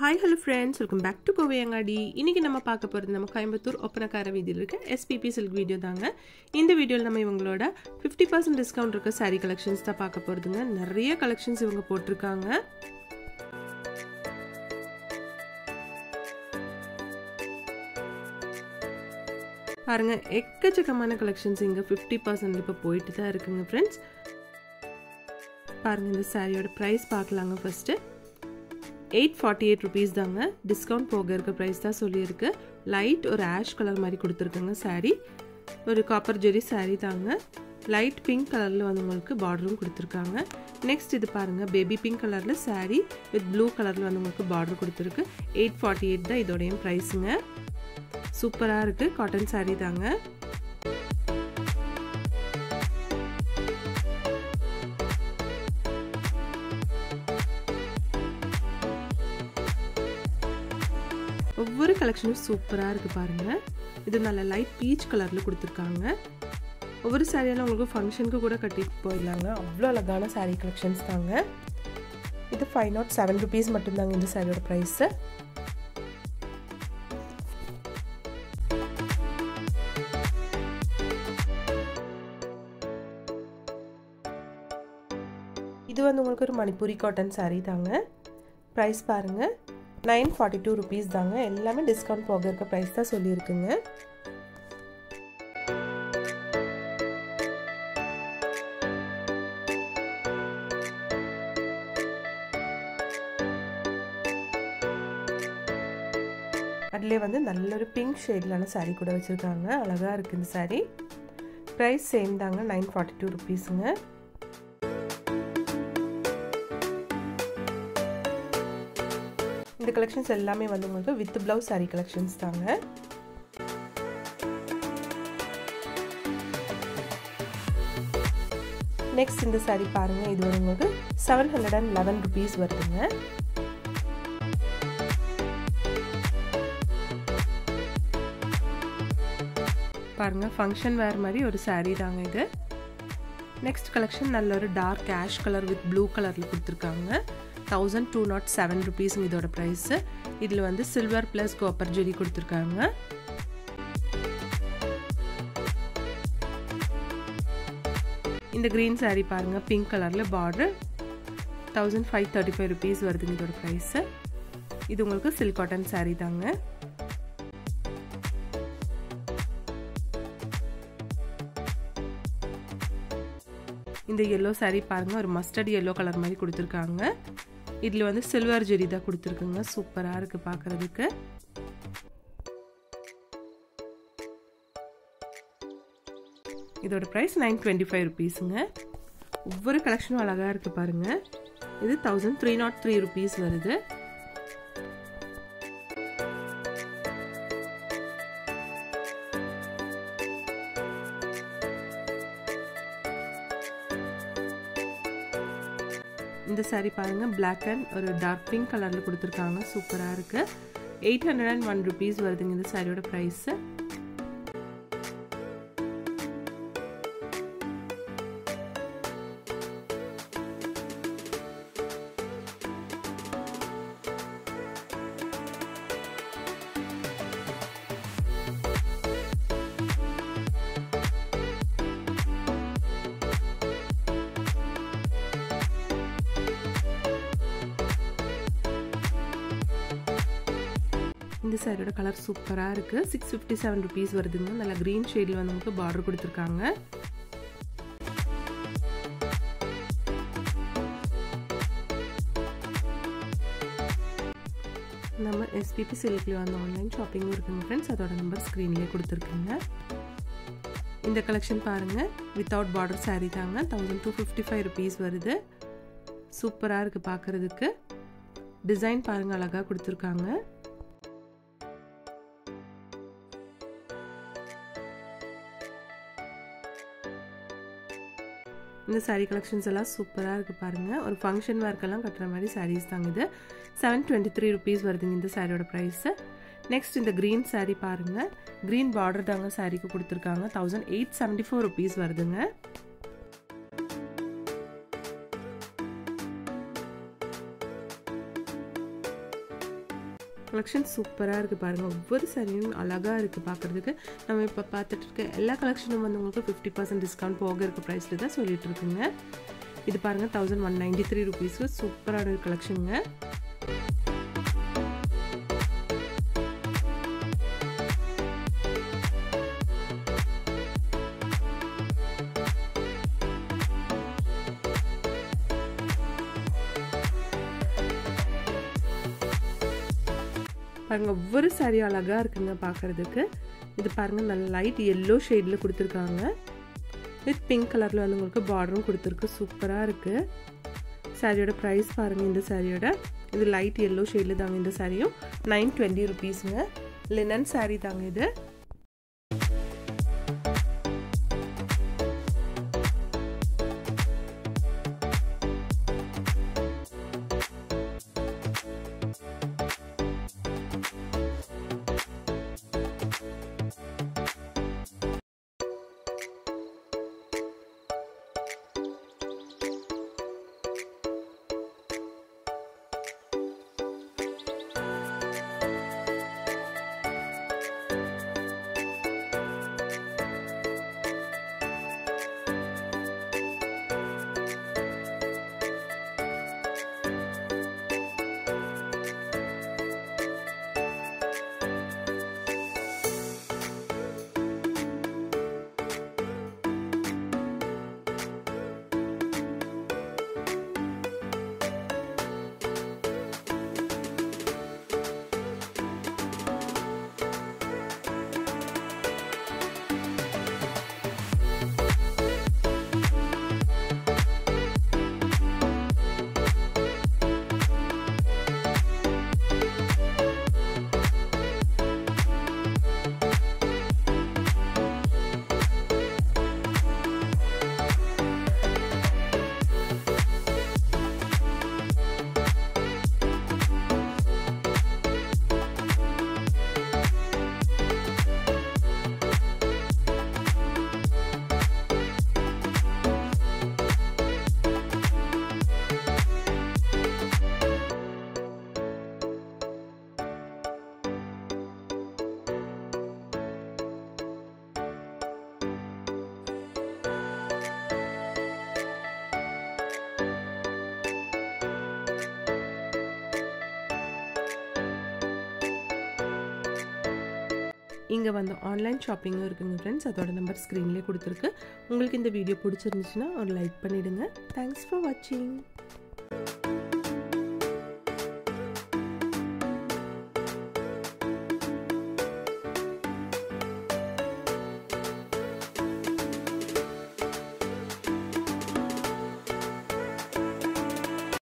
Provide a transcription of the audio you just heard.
Hi hello friends, welcome back to Kovayangadi. இன்னைக்கு நம்ம பார்க்க போறது நம்ம கோயம்புத்தூர் ஒப்பனக்கார வீதியில் இருக்க SPP silk வீடியோ தாங்க. இந்த வீடியோல நம்ம இவங்களோட 50% டிஸ்கவுண்ட் இருக்க saree collections தான் பார்க்க போறதுங்க. நிறைய collections இவங்க போட்டுருக்காங்க. பாருங்க எக்கச்சக்கமான collections இங்க 50% இப்ப போயிட்டு தான் இருக்குங்க friends. பாருங்க இந்த சாரியோட பிரைஸ் பார்க்கலாங்க ஃபர்ஸ்ட். 848 rupees தாங்க. டிஸ்கவுண்ட் போக இருக்க பிரைஸ் தான் சொல்லியிருக்கு. லைட் ஒரு ஆஷ் கலர் மாதிரி கொடுத்துருக்குங்க சாரி. ஒரு காப்பர் ஜெரி சாரி தாங்க. லைட் பிங்க் கலரில் வந்து உங்களுக்கு பார்டரும் கொடுத்துருக்காங்க. நெக்ஸ்ட் இது பாருங்க பேபி பிங்க் கலரில் சாரி வித் ப்ளூ கலரில் வந்து உங்களுக்கு பார்டர் கொடுத்துருக்கு. 848 தான் இதோடைய ப்ரைஸுங்க. சூப்பராக இருக்குது. காட்டன் சாரி தாங்க. ஒவ்வொரு கலெக்ஷனும் சூப்பராக இருக்குது பாருங்கள். இது நல்ல லைட் பீச் கலரில் கொடுத்துருக்காங்க. ஒவ்வொரு சாரியாலும் உங்களுக்கு ஃபங்க்ஷனுக்கு கூட கட்டிட்டு போயிடலாங்க. அவ்வளோ அழகான சாரீ கலெக்ஷன்ஸ் தாங்க. இது 507 rupees மட்டும்தாங்க இந்த சாரியோட ப்ரைஸு. இது வந்து உங்களுக்கு ஒரு மணிப்பூரி காட்டன் சாரீ தாங்க. ப்ரைஸ் பாருங்கள் 942 rupees தாங்க. எல்லாமே டிஸ்கவுண்ட் போக இருக்க ப்ரைஸ் தான் சொல்லியிருக்குங்க. அதிலே வந்து நல்ல ஒரு பிங்க் ஷேட்லான சாரீ கூட வச்சுருக்காங்க. அழகாக இருக்குது இந்த சாரீ. ப்ரைஸ் சேம் தாங்க 942 rupeesங்க. இந்த கலெக்ஷன்ஸ் எல்லாமே வந்து உங்களுக்கு வித் பிளவுஸ் சாரி கலெக்ஷன்ஸ் தாங்க. நெக்ஸ்ட் இந்த சாரி பாருங்க. இது வந்து உங்களுக்கு 711 rupees வருதுங்க. பாருங்க ஃபங்க்ஷன் வேர் மாதிரி ஒரு சாரி தாங்க இது. நெக்ஸ்ட் கலெக்ஷன் நல்ல ஒரு dark ash colour with blue கலரில் கொடுத்துருக்காங்க. 1207 rupees இதோட ப்ரைஸ். இதில் வந்து சில்வர் ப்ளஸ் காப்பர் ஜெரி கொடுத்துருக்காங்க. இந்த கிரீன் சாரீ பாருங்க பிங்க் கலரில் பார்டர். 1535 rupees வருதுங்க இதோட ப்ரைஸ். இது உங்களுக்கு சில்க் காட்டன் சாரீ தாங்க. இந்த yellow saree பாருங்க ஒரு மஸ்டர்ட் yellow கலர் மாதிரி கொடுத்துருக்காங்க. இதில் வந்து சில்வர் ஜெரி தான் கொடுத்துருக்குங்க. சூப்பராக இருக்குது பார்க்குறதுக்கு. இதோட ப்ரைஸ் 925 rupeesங்க. ஒவ்வொரு கலெக்ஷனும் அழகாக இருக்குது பாருங்கள். இது 1303 rupees வருது. இந்த சாரி பாருங்க பிளாக் அண்ட் ஒரு டார்க் பிங்க் கலர்ல கொடுத்துருக்காங்க. சூப்பரா இருக்கு. 801 rupees வருதுங்க இந்த சாரியோட பிரைஸ். இந்த சாரியோட கலர் சூப்பராக இருக்குது. 657 rupees வருதுங்க. நல்ல க்ரீன் ஷேடில் வந்து நமக்கு பார்டர் கொடுத்துருக்காங்க. நம்ம SPP சில்க்ல வந்து ஆன்லைன் ஷாப்பிங்கும் இருக்குங்க ஃப்ரெண்ட்ஸ். அதோட நம்பர் ஸ்க்ரீன்லேயே கொடுத்துருக்குங்க. இந்த கலெக்ஷன் பாருங்கள் வித்தவுட் பார்டர் சாரீ தாங்க. 1255 rupees வருது. சூப்பராக இருக்குது பார்க்குறதுக்கு. டிசைன் பாருங்கள் அழகாக கொடுத்துருக்காங்க. இந்த சாரீ கலெக்ஷன்ஸ் எல்லாம் சூப்பராக இருக்குது பாருங்கள். ஒரு ஃபங்க்ஷன் வேர்க்கெல்லாம் கட்டுற மாதிரி சாரீஸ் தாங்க இது. 723 rupees வருதுங்க இந்த சாரியோட ப்ரைஸு. நெக்ஸ்ட் இந்த க்ரீன் சாரீ பாருங்கள். க்ரீன் பார்டர் தாங்க சாரீக்கு கொடுத்துருக்காங்க. 1874 rupees வருதுங்க. கலெக்ஷன் சூப்பராக இருக்குது பாருங்கள். ஒவ்வொரு சாரியும் அழகாக இருக்குது பார்க்குறதுக்கு. நம்ம இப்போ பார்த்துட்டு இருக்க எல்லா கலெக்ஷனும் வந்து உங்களுக்கு 50% டிஸ்கவுண்ட் போக இருக்க ப்ரைஸில் தான் சொல்லிட்டு இருக்குங்க. இது பாருங்கள் 1193 ருபீஸ்க்கு சூப்பரான ஒரு கலெக்ஷனுங்க. பாருங்கள் ஒவ்வொரு சாரி அழகாக இருக்குங்க பார்க்குறதுக்கு. இது பாருங்கள் நல்ல லைட் எல்லோ ஷேடில் கொடுத்துருக்காங்க. வித் பிங்க் கலரில் வந்து உங்களுக்கு பார்டரும் கொடுத்துருக்கு. சூப்பராக இருக்குது. சாரியோட ப்ரைஸ் பாருங்கள். இந்த சாரியோட இது லைட் எல்லோ ஷேடில் தாங்க. இந்த சாரியும் 920 ருபீஸுங்க. லினன் சாரி தாங்க இது. இங்கே வந்து ஆன்லைன் ஷாப்பிங்கும் இருக்குங்க ஃப்ரெண்ட்ஸ். அதோட நம்பர் ஸ்க்ரீன்லேயே கொடுத்துருக்கு. உங்களுக்கு இந்த வீடியோ பிடிச்சிருந்துச்சுன்னா ஒரு லைக் பண்ணிவிடுங்க. தேங்க்ஸ் ஃபார் வாட்சிங்.